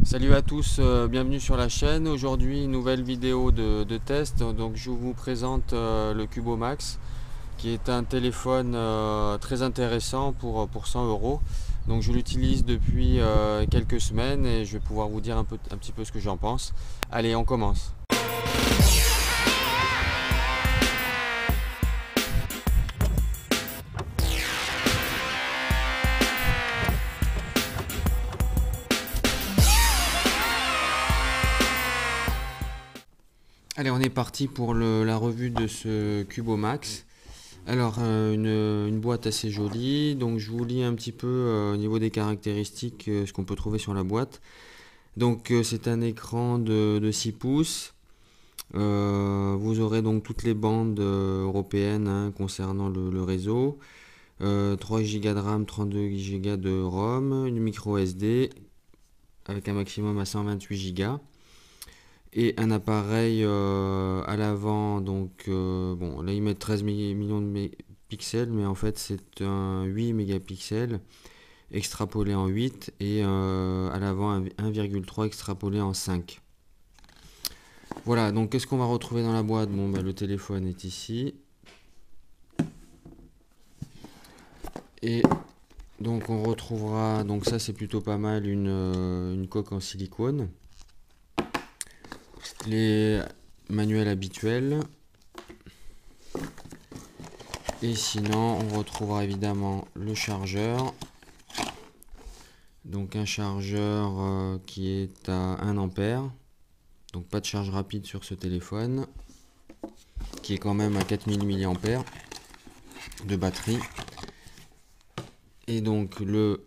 Salut à tous, bienvenue sur la chaîne. Aujourd'hui, une nouvelle vidéo de test. Donc, je vous présente le Cubo Max, qui est un téléphone très intéressant pour 100 euros. Donc, je l'utilise depuis quelques semaines et je vais pouvoir vous dire un petit peu ce que j'en pense. Allez, on commence. Allez, on est parti pour la revue de ce Cubo Max. Alors, une boîte assez jolie. Donc, je vous lis un petit peu au niveau des caractéristiques ce qu'on peut trouver sur la boîte. Donc, c'est un écran de 6 pouces. Vous aurez donc toutes les bandes européennes concernant le réseau. 3 Go de RAM, 32 Go de ROM, une micro SD avec un maximum à 128 Go. Et un appareil à l'avant, donc bon là ils mettent 13 millions de pixels, mais en fait c'est un 8 mégapixels extrapolé en 8 et à l'avant 1,3 extrapolé en 5. Voilà, donc qu'est-ce qu'on va retrouver dans la boîte? Bon, bah, le téléphone est ici. Et donc on retrouvera, donc ça c'est plutôt pas mal, une coque en silicone. Les manuels habituels. Et sinon, on retrouvera évidemment le chargeur. Donc un chargeur qui est à 1 ampère. Donc pas de charge rapide sur ce téléphone. Qui est quand même à 4000 mAh de batterie. Et donc le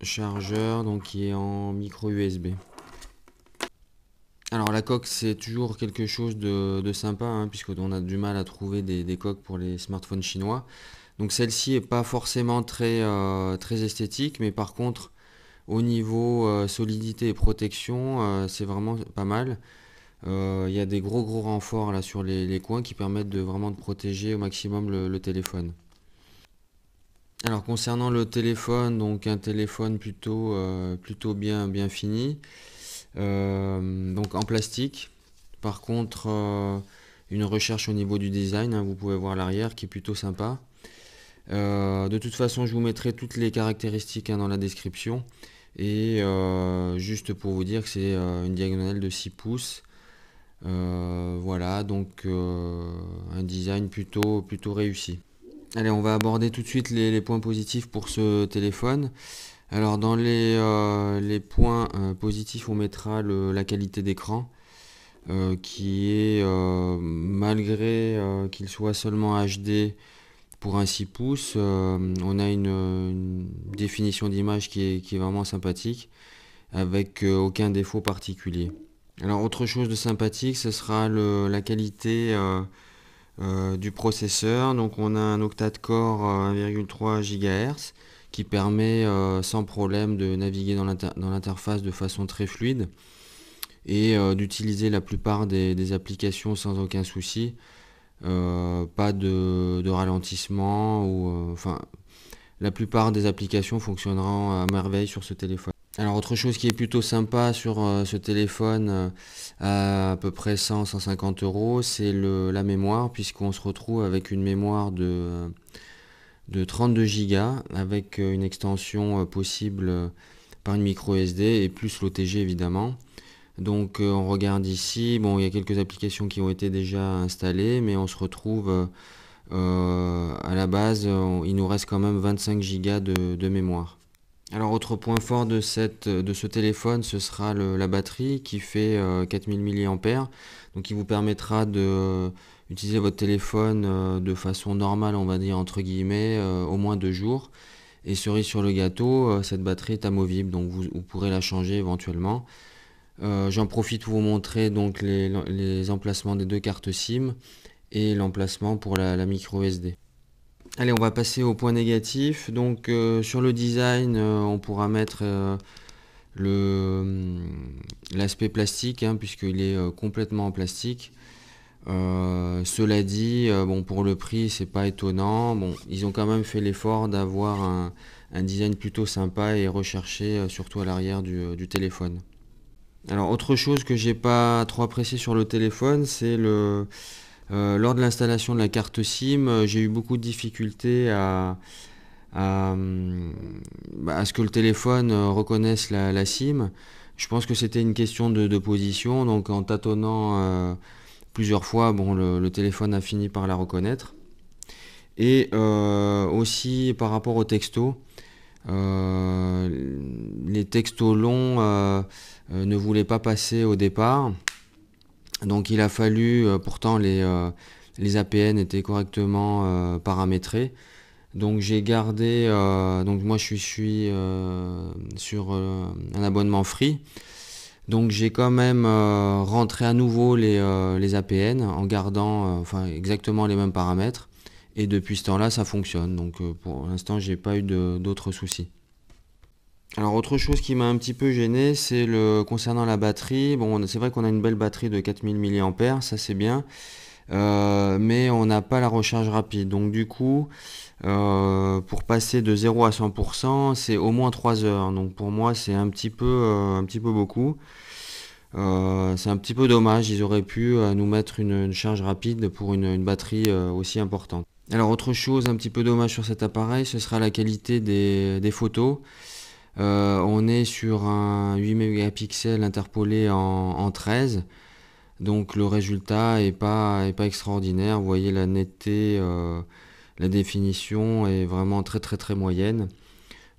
chargeur donc, qui est en micro USB. Alors la coque c'est toujours quelque chose de sympa puisqu'on a du mal à trouver des coques pour les smartphones chinois. Donc celle-ci est pas forcément très esthétique, mais par contre au niveau solidité et protection c'est vraiment pas mal. Il y a des gros renforts là sur les coins qui permettent de vraiment de protéger au maximum le téléphone. Alors concernant le téléphone, donc un téléphone plutôt bien fini. Donc en plastique. Par contre, une recherche au niveau du design, vous pouvez voir l'arrière qui est plutôt sympa. De toute façon, je vous mettrai toutes les caractéristiques dans la description. Et juste pour vous dire que c'est une diagonale de 6 pouces. Voilà, donc un design plutôt réussi. Allez, on va aborder tout de suite les points positifs pour ce téléphone. Alors dans les points positifs, on mettra la qualité d'écran qui est, malgré qu'il soit seulement HD pour un 6 pouces, on a une définition d'image qui est vraiment sympathique, avec aucun défaut particulier. Alors autre chose de sympathique, ce sera la qualité du processeur. Donc on a un octa-core 1,3 GHz qui permet sans problème de naviguer dans l'interface de façon très fluide et d'utiliser la plupart des applications sans aucun souci. Pas de ralentissement ou enfin la plupart des applications fonctionneront à merveille sur ce téléphone. Alors autre chose qui est plutôt sympa sur ce téléphone à peu près 100-150 euros, c'est la mémoire, puisqu'on se retrouve avec une mémoire de 32 Go avec une extension possible par une micro SD et plus l'OTG évidemment. Donc on regarde ici, bon il y a quelques applications qui ont été déjà installées, mais on se retrouve à la base, il nous reste quand même 25 Go de mémoire. Alors autre point fort de ce téléphone, ce sera la batterie qui fait 4000 mAh, donc qui vous permettra de utiliser votre téléphone de façon normale, on va dire entre guillemets, au moins 2 jours. Et cerise sur le gâteau, cette batterie est amovible, donc vous pourrez la changer éventuellement. J'en profite pour vous montrer donc les emplacements des deux cartes SIM et l'emplacement pour la micro SD. Allez, on va passer au point négatif. Donc sur le design, on pourra mettre l'aspect plastique, puisqu'il est complètement en plastique. Cela dit, bon, pour le prix, c'est pas étonnant. Bon, ils ont quand même fait l'effort d'avoir un design plutôt sympa et recherché, surtout à l'arrière du téléphone. Alors autre chose que j'ai pas trop apprécié sur le téléphone, c'est lors de l'installation de la carte SIM, j'ai eu beaucoup de difficultés à, à ce que le téléphone reconnaisse la SIM. Je pense que c'était une question de position, donc en tâtonnant plusieurs fois, bon, le téléphone a fini par la reconnaître. Et aussi par rapport aux textos, les textos longs ne voulaient pas passer au départ. Donc il a fallu, pourtant les APN étaient correctement paramétrés. Donc j'ai gardé, donc moi je suis sur un abonnement free. Donc j'ai quand même rentré à nouveau les APN en gardant enfin, exactement les mêmes paramètres. Et depuis ce temps-là, ça fonctionne. Donc pour l'instant, j'ai pas eu d'autres soucis. Alors autre chose qui m'a un petit peu gêné, c'est concernant la batterie. Bon, c'est vrai qu'on a une belle batterie de 4000 mAh, ça c'est bien. Mais on n'a pas la recharge rapide. Donc du coup, pour passer de 0 à 100%, c'est au moins 3 heures. Donc pour moi, c'est un petit peu beaucoup. C'est un petit peu dommage, ils auraient pu nous mettre une charge rapide pour une batterie aussi importante. Alors autre chose un petit peu dommage sur cet appareil, ce sera la qualité des photos. On est sur un 8 mégapixels interpolé en 13. Donc le résultat est pas extraordinaire. Vous voyez la netteté, la définition est vraiment très très très moyenne.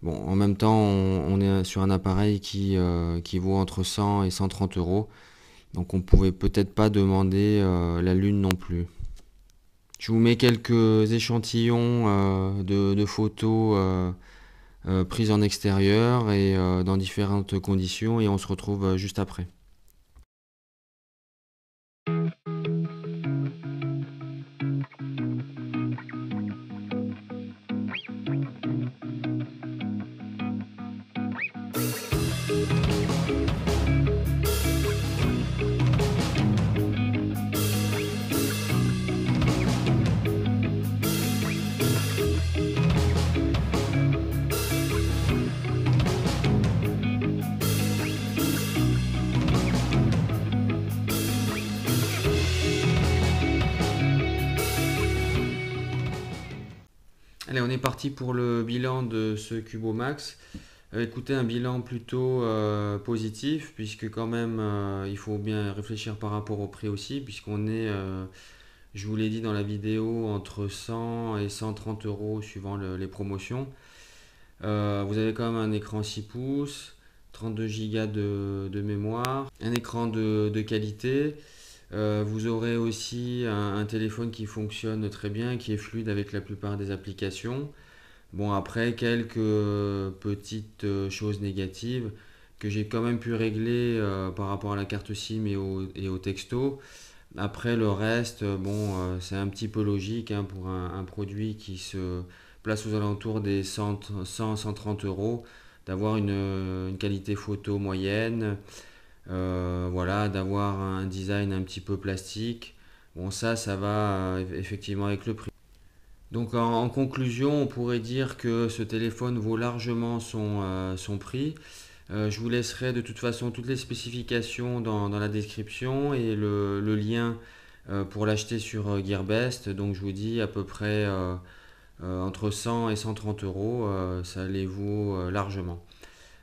Bon, en même temps, on est sur un appareil qui vaut entre 100 et 130 euros. Donc on pouvait peut-être pas demander la lune non plus. Je vous mets quelques échantillons de photos prises en extérieur et dans différentes conditions et on se retrouve juste après. Allez, on est parti pour le bilan de ce Cubo Max. Écoutez, un bilan plutôt positif, puisque quand même, il faut bien réfléchir par rapport au prix aussi, puisqu'on est, je vous l'ai dit dans la vidéo, entre 100 et 130 euros suivant les promotions. Vous avez quand même un écran 6 pouces, 32 Go de mémoire, un écran de qualité. Vous aurez aussi un téléphone qui fonctionne très bien, qui est fluide avec la plupart des applications. Bon, après, quelques petites choses négatives que j'ai quand même pu régler par rapport à la carte SIM et au texto. Après, le reste, bon, c'est un petit peu logique hein, pour un produit qui se place aux alentours des 100-130 euros, d'avoir une qualité photo moyenne, voilà, d'avoir un design un petit peu plastique. Bon, ça va effectivement avec le prix. Donc en conclusion, on pourrait dire que ce téléphone vaut largement son prix. Je vous laisserai de toute façon toutes les spécifications dans la description et le lien pour l'acheter sur Gearbest. Donc je vous dis à peu près entre 100 et 130 euros, ça les vaut largement.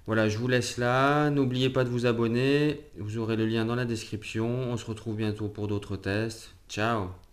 Voilà, je vous laisse là. N'oubliez pas de vous abonner. Vous aurez le lien dans la description. On se retrouve bientôt pour d'autres tests. Ciao!